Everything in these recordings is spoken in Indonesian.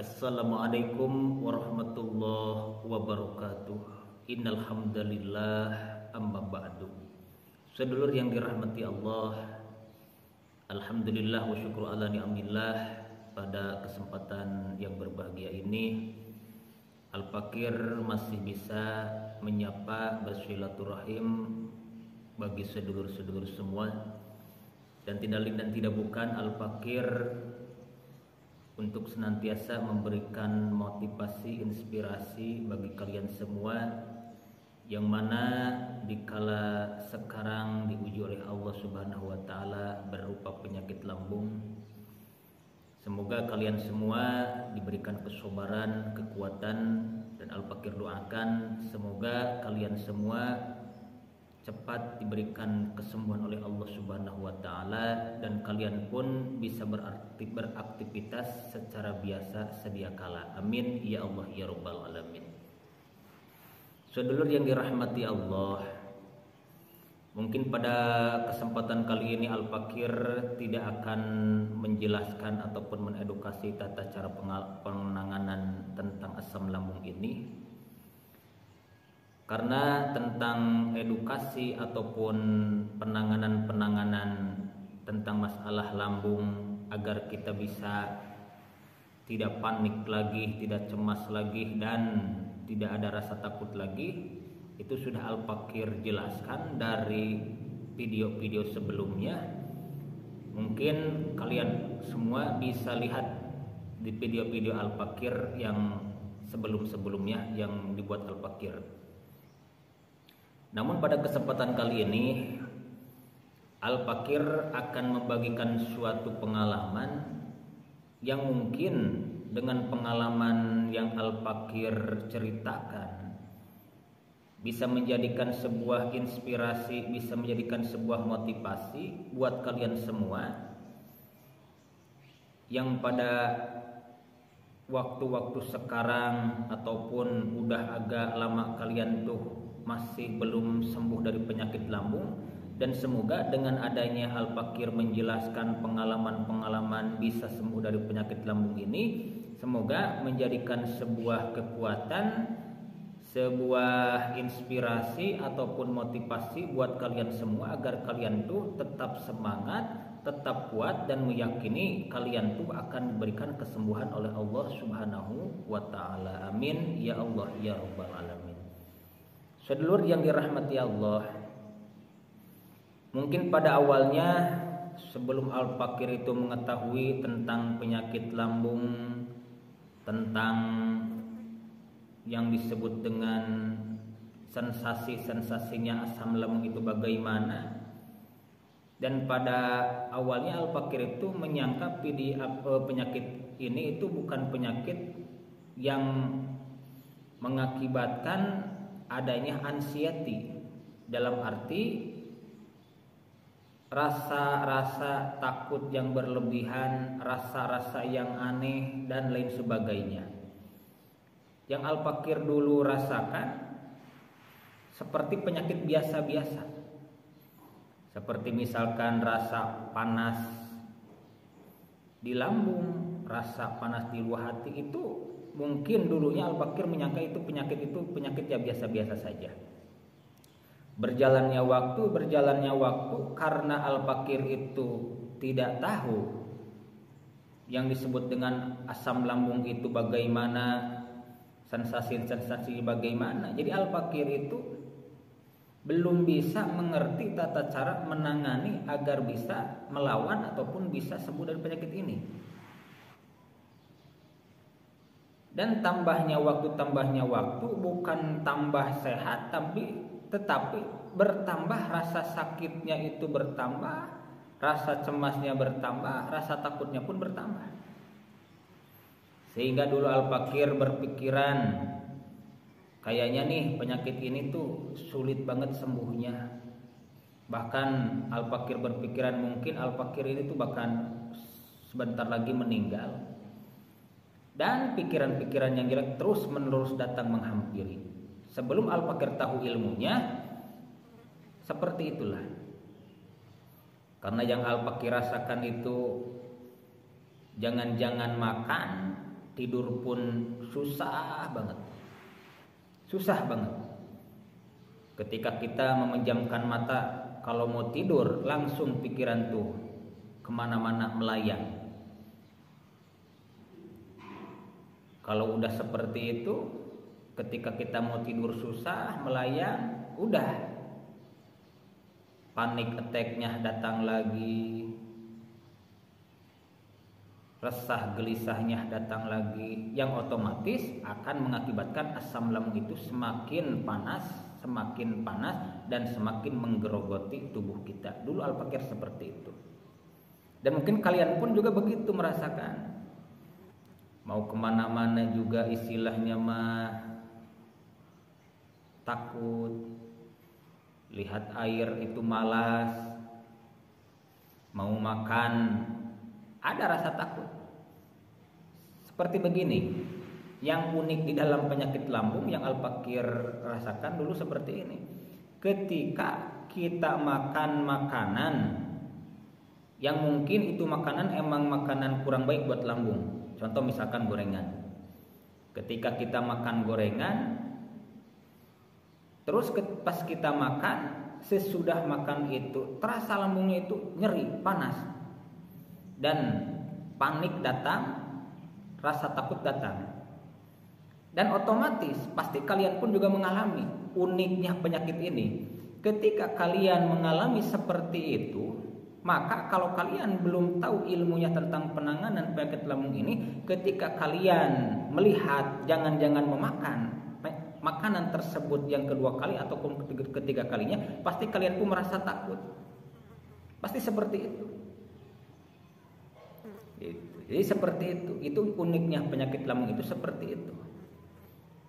Assalamualaikum warahmatullahi wabarakatuh. Innal hamdalillah amma ba'du. Sedulur yang dirahmati Allah, alhamdulillah wa syukru ala ni'amillah. Pada kesempatan yang berbahagia ini Al-Fakir masih bisa menyapa bersilaturahim bagi sedulur-sedulur semua. Dan tidak lain dan tidak bukan Al-Fakir untuk senantiasa memberikan motivasi, inspirasi bagi kalian semua yang mana dikala sekarang diuji oleh Allah Subhanahu wa taala berupa penyakit lambung. Semoga kalian semua diberikan kesabaran, kekuatan, dan Al-Fakir doakan semoga kalian semua cepat diberikan kesembuhan oleh Allah Subhanahu wa taala dan kalian pun bisa beraktivitas secara biasa sedia kala. Amin ya Allah ya rabbal alamin. Sedulur yang dirahmati Allah, mungkin pada kesempatan kali ini Al-Fakir tidak akan menjelaskan ataupun mengedukasi tata cara penanganan tentang asam lambung ini. Karena tentang edukasi ataupun penanganan tentang masalah lambung agar kita bisa tidak panik lagi, tidak cemas lagi, dan tidak ada rasa takut lagi, itu sudah Al-Fakir jelaskan dari video-video sebelumnya. Mungkin kalian semua bisa lihat di video-video Al-Fakir yang sebelum-sebelumnya yang dibuat Al-Fakir. Namun pada kesempatan kali ini Al-Fakir akan membagikan suatu pengalaman yang mungkin dengan pengalaman yang Al-Fakir ceritakan bisa menjadikan sebuah inspirasi, bisa menjadikan sebuah motivasi buat kalian semua yang pada waktu-waktu sekarang ataupun udah agak lama kalian tuh masih belum sembuh dari penyakit lambung. Dan semoga dengan adanya Al-Fakir menjelaskan pengalaman-pengalaman bisa sembuh dari penyakit lambung ini, semoga menjadikan sebuah kekuatan, sebuah inspirasi ataupun motivasi buat kalian semua agar kalian tuh tetap semangat, tetap kuat, dan meyakini kalian tuh akan diberikan kesembuhan oleh Allah Subhanahu wa taala. Amin ya Allah ya rabbal alamin. Sedulur yang dirahmati Allah, mungkin pada awalnya sebelum Al-Fakir itu mengetahui tentang penyakit lambung, tentang yang disebut dengan sensasi-sensasinya asam lambung itu bagaimana, dan pada awalnya Al-Fakir itu menyangka penyakit ini itu bukan penyakit yang mengakibatkan adanya anxiety, dalam arti rasa-rasa takut yang berlebihan, rasa-rasa yang aneh, dan lain sebagainya. Yang Al-Fakir dulu rasakan seperti penyakit biasa-biasa, seperti misalkan rasa panas di lambung, rasa panas di luar hati, itu mungkin dulunya Al-Fakir menyangka itu penyakit ya biasa-biasa saja. Berjalannya waktu karena Al-Fakir itu tidak tahu yang disebut dengan asam lambung itu bagaimana, sensasi-sensasi bagaimana. Jadi Al-Fakir itu belum bisa mengerti tata cara menangani agar bisa melawan ataupun bisa sembuh dari penyakit ini. Dan tambahnya waktu bukan tambah sehat, tetapi bertambah rasa sakitnya itu bertambah, rasa cemasnya bertambah, rasa takutnya pun bertambah. Sehingga dulu Al-Fakir berpikiran, kayaknya nih penyakit ini tuh sulit banget sembuhnya. Bahkan Al-Fakir berpikiran mungkin Al-Fakir ini tuh bahkan sebentar lagi meninggal. Dan pikiran-pikiran yang jelek terus menerus datang menghampiri. Sebelum Al-Fakir tahu ilmunya, seperti itulah. Karena yang Al-Fakir rasakan itu jangan-jangan makan tidur pun susah banget. Susah banget. Ketika kita memejamkan mata, kalau mau tidur langsung pikiran tuh kemana-mana melayang. Kalau udah seperti itu, ketika kita mau tidur susah, melayang, udah panik attack-nya datang lagi, resah gelisahnya datang lagi, yang otomatis akan mengakibatkan asam lambung itu semakin panas dan semakin menggerogoti tubuh kita. Dulu Al-Fakir seperti itu. Dan mungkin kalian pun juga begitu merasakan. Mau kemana-mana juga istilahnya mah takut, lihat air itu malas, mau makan ada rasa takut. Seperti begini, yang unik di dalam penyakit lambung yang Al-Fakir rasakan dulu seperti ini. Ketika kita makan makanan yang mungkin itu makanan emang makanan kurang baik buat lambung, contoh misalkan gorengan. Ketika kita makan gorengan, terus pas kita makan, sesudah makan itu terasa lambungnya itu nyeri, panas, dan panik datang, rasa takut datang. Dan otomatis pasti kalian pun juga mengalami uniknya penyakit ini. Ketika kalian mengalami seperti itu, maka kalau kalian belum tahu ilmunya tentang penanganan penyakit lambung ini, ketika kalian melihat jangan-jangan memakan makanan tersebut yang kedua kali ataupun ketiga kalinya, pasti kalian pun merasa takut. Pasti seperti itu. Jadi seperti itu. Itu uniknya penyakit lambung itu seperti itu.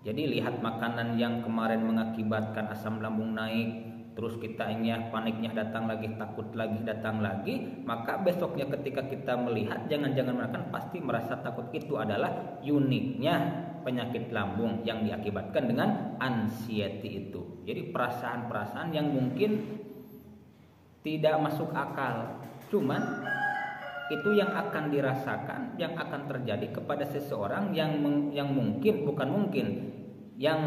Jadi lihat makanan yang kemarin mengakibatkan asam lambung naik, terus kitanya paniknya datang lagi, takut lagi datang lagi, maka besoknya ketika kita melihat jangan-jangan makan pasti merasa takut. Itu adalah uniknya penyakit lambung yang diakibatkan dengan anxiety itu. Jadi perasaan-perasaan yang mungkin tidak masuk akal, cuman itu yang akan dirasakan, yang akan terjadi kepada seseorang yang mungkin, bukan mungkin, yang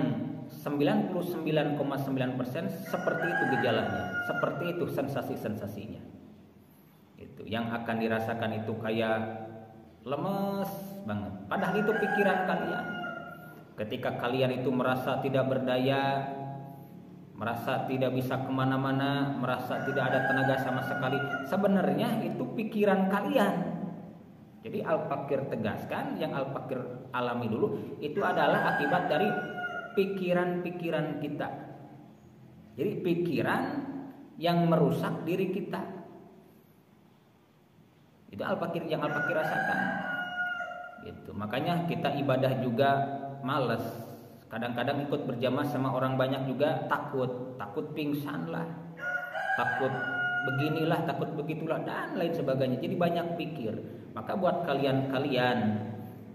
99,9% seperti itu gejalanya, seperti itu sensasi-sensasinya. Itu yang akan dirasakan itu kayak lemes banget. Padahal itu pikiran kalian. Ketika kalian itu merasa tidak berdaya, merasa tidak bisa kemana-mana, merasa tidak ada tenaga sama sekali, sebenarnya itu pikiran kalian. Jadi Al-Fakir tegaskan, yang Al-Fakir alami dulu itu adalah akibat dari pikiran-pikiran kita. Jadi pikiran yang merusak diri kita. Itu yang Al-Fakir rasakan. Gitu. Makanya kita ibadah juga malas. Kadang-kadang ikut berjamaah sama orang banyak juga takut pingsan lah, takut beginilah, takut begitulah, dan lain sebagainya. Jadi banyak pikir. Maka buat kalian-kalian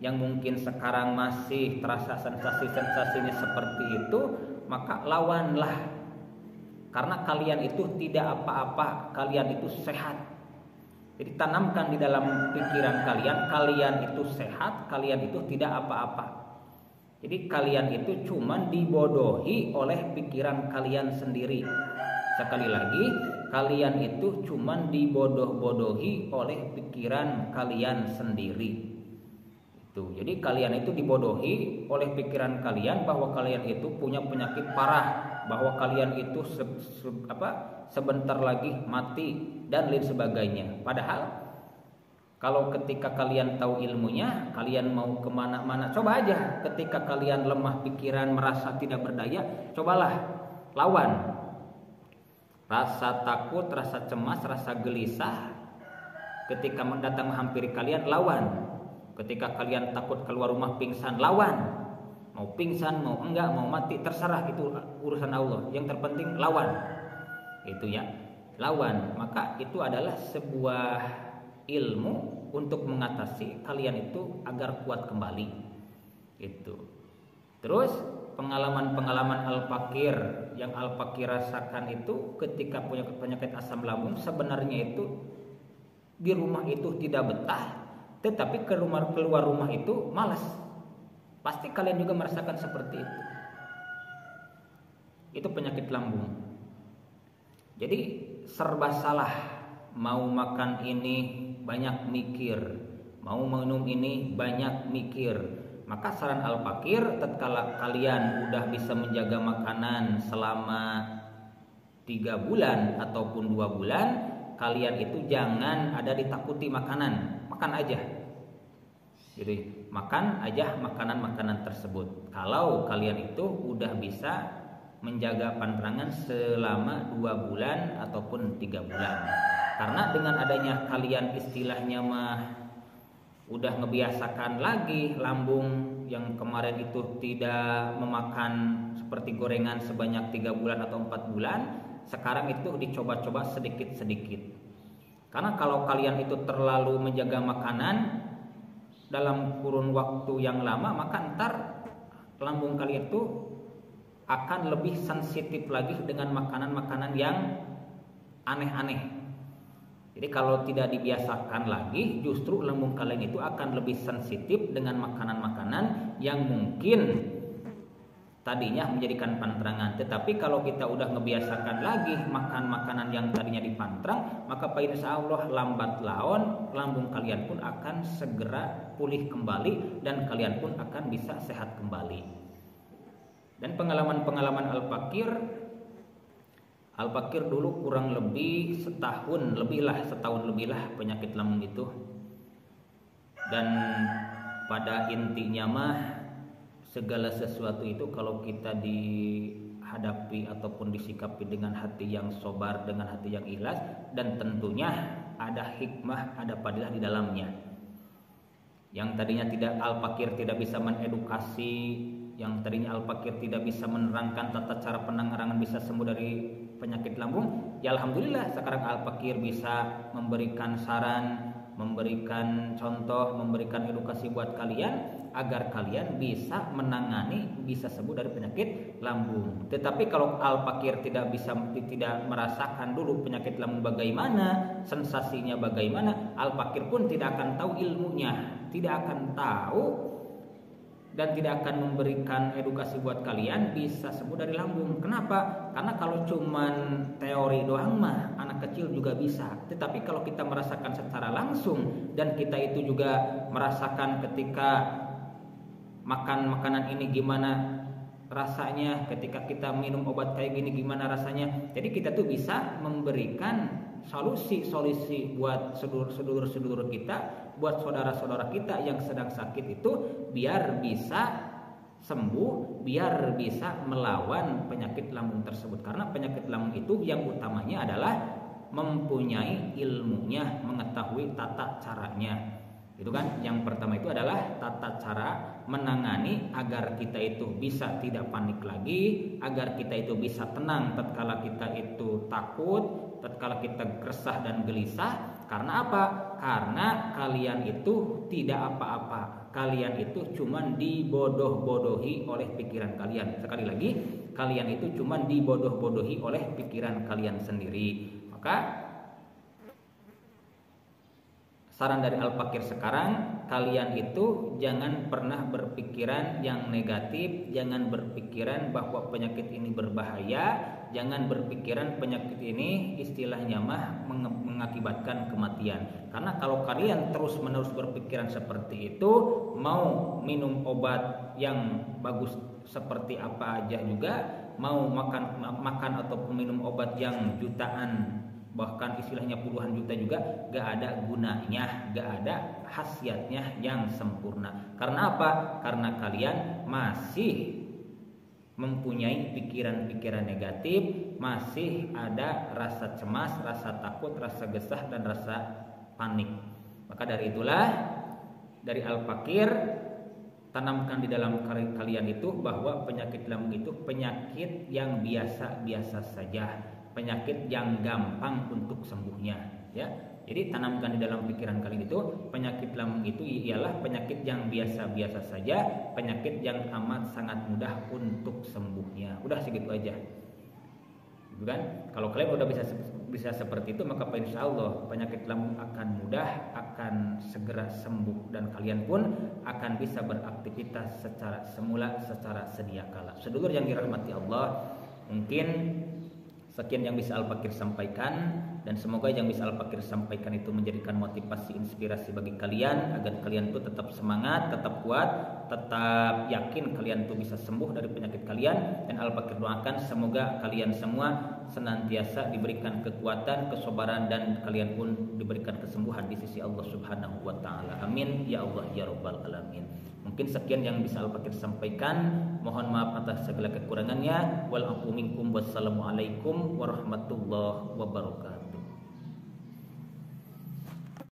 yang mungkin sekarang masih terasa sensasi-sensasinya seperti itu, maka lawanlah. Karena kalian itu tidak apa-apa, kalian itu sehat. Jadi tanamkan di dalam pikiran kalian itu sehat, kalian itu tidak apa-apa. Jadi kalian itu cuman dibodohi oleh pikiran kalian sendiri. Sekali lagi, kalian itu cuman dibodoh-bodohi oleh pikiran kalian sendiri. Itu. Jadi kalian itu dibodohi oleh pikiran kalian bahwa kalian itu punya penyakit parah, bahwa kalian itu sebentar lagi mati dan lain sebagainya. Padahal kalau ketika kalian tahu ilmunya, kalian mau kemana-mana, coba aja. Ketika kalian lemah pikiran, merasa tidak berdaya, cobalah lawan. Rasa takut, rasa cemas, rasa gelisah, ketika datang menghampiri kalian, lawan. Ketika kalian takut keluar rumah pingsan, lawan. Mau pingsan, mau enggak, mau mati, terserah, itu urusan Allah. Yang terpenting lawan. Itu ya, lawan. Maka itu adalah sebuah ilmu untuk mengatasi kalian itu agar kuat kembali. Itu. Terus pengalaman-pengalaman Al-Fakir yang Al-Fakir rasakan itu ketika punya penyakit asam lambung, sebenarnya itu di rumah itu tidak betah, tetapi keluar rumah itu malas. Pasti kalian juga merasakan seperti itu. Itu penyakit lambung. Jadi serba salah. Mau makan ini banyak mikir, mau minum ini banyak mikir. Maka saran Al-Fakir, tatkala kalian udah bisa menjaga makanan selama 3 bulan ataupun 2 bulan, kalian itu jangan ada ditakuti makanan, makan aja. Jadi makan aja makanan-makanan tersebut. Kalau kalian itu udah bisa menjaga pantangan selama 2 bulan ataupun 3 bulan. Karena dengan adanya kalian istilahnya mah udah ngebiasakan lagi lambung yang kemarin itu tidak memakan seperti gorengan sebanyak 3 bulan atau 4 bulan, sekarang itu dicoba-coba sedikit-sedikit. Karena kalau kalian itu terlalu menjaga makanan dalam kurun waktu yang lama, maka ntar lambung kalian itu akan lebih sensitif lagi dengan makanan-makanan yang aneh-aneh. Jadi kalau tidak dibiasakan lagi, justru lambung kalian itu akan lebih sensitif dengan makanan-makanan yang mungkin tadinya menjadikan pantangan. Tetapi kalau kita udah ngebiasakan lagi makan makanan yang tadinya dipantrang, maka insya Allah lambat laun lambung kalian pun akan segera pulih kembali dan kalian pun akan bisa sehat kembali. Dan pengalaman-pengalaman Al-Fakir dulu kurang lebih setahun lebih lah penyakit lambung itu. Dan pada intinya mah segala sesuatu itu kalau kita dihadapi ataupun disikapi dengan hati yang sabar, dengan hati yang ikhlas, dan tentunya ada hikmah, ada fadilah di dalamnya. Yang tadinya Al-Fakir tidak bisa mengedukasi, yang tadinya Al-Fakir tidak bisa menerangkan tata cara penanganan bisa sembuh dari penyakit lambung, ya alhamdulillah sekarang Al-Fakir bisa memberikan saran, memberikan contoh, memberikan edukasi buat kalian agar kalian bisa menangani, bisa sembuh dari penyakit lambung. Tetapi kalau Al-Fakir tidak merasakan dulu penyakit lambung bagaimana, sensasinya bagaimana, Al-Fakir pun tidak akan tahu ilmunya, tidak akan tahu dan tidak akan memberikan edukasi buat kalian bisa sembuh dari lambung. Kenapa? Karena kalau cuman teori doang mah anak kecil juga bisa. Tetapi kalau kita merasakan secara langsung dan kita itu juga merasakan ketika makan makanan ini gimana rasanya, ketika kita minum obat kayak gini gimana rasanya. Jadi kita tuh bisa memberikan solusi-solusi buat sedulur-sedulur kita, buat saudara-saudara kita yang sedang sakit itu biar bisa sembuh, biar bisa melawan penyakit lambung tersebut. Karena penyakit lambung itu yang utamanya adalah mempunyai ilmunya, mengetahui tata caranya. Itu kan yang pertama itu adalah tata cara menangani agar kita itu bisa tidak panik lagi, agar kita itu bisa tenang tatkala kita itu takut, tatkala kita resah dan gelisah. Karena apa? Karena kalian itu tidak apa-apa. Kalian itu cuman dibodoh-bodohi oleh pikiran kalian. Sekali lagi, kalian itu cuman dibodoh-bodohi oleh pikiran kalian sendiri. Maka saran dari Al-Fakir sekarang, kalian itu jangan pernah berpikiran yang negatif, jangan berpikiran bahwa penyakit ini berbahaya, jangan berpikiran penyakit ini istilahnya mah mengakibatkan kematian. Karena kalau kalian terus-menerus berpikiran seperti itu, mau minum obat yang bagus seperti apa aja juga, mau makan ataupun minum obat yang jutaan, bahkan istilahnya puluhan juta juga gak ada gunanya, gak ada khasiatnya yang sempurna. Karena apa? Karena kalian masih mempunyai pikiran-pikiran negatif, masih ada rasa cemas, rasa takut, rasa gesah, dan rasa panik. Maka dari itulah dari Al-Fakir, tanamkan di dalam kalian itu bahwa penyakit lambung itu penyakit yang biasa-biasa saja, penyakit yang gampang untuk sembuhnya, ya. Jadi tanamkan di dalam pikiran kalian itu penyakit lambung itu ialah penyakit yang biasa-biasa saja, penyakit yang amat sangat mudah untuk sembuhnya. Udah segitu aja, kan? Kalau kalian udah bisa bisa seperti itu, maka insya Allah penyakit lambung akan mudah, akan segera sembuh, dan kalian pun akan bisa beraktivitas secara semula, secara sedia kala. Sedulur yang dirahmati Allah, mungkin sekian yang bisa Al-Fakir sampaikan, dan semoga yang bisa Al-Fakir sampaikan itu menjadikan motivasi, inspirasi bagi kalian agar kalian tuh tetap semangat, tetap kuat, tetap yakin kalian tuh bisa sembuh dari penyakit kalian. Dan Al-Fakir doakan semoga kalian semua senantiasa diberikan kekuatan, kesabaran, dan kalian pun diberikan kesembuhan di sisi Allah Subhanahu wa taala. Amin ya Allah ya rabbal alamin. Mungkin sekian yang bisa Al-Fakir sampaikan. Mohon maaf atas segala kekurangannya. Wal afu minkum. Wassalamualaikum warahmatullahi wabarakatuh.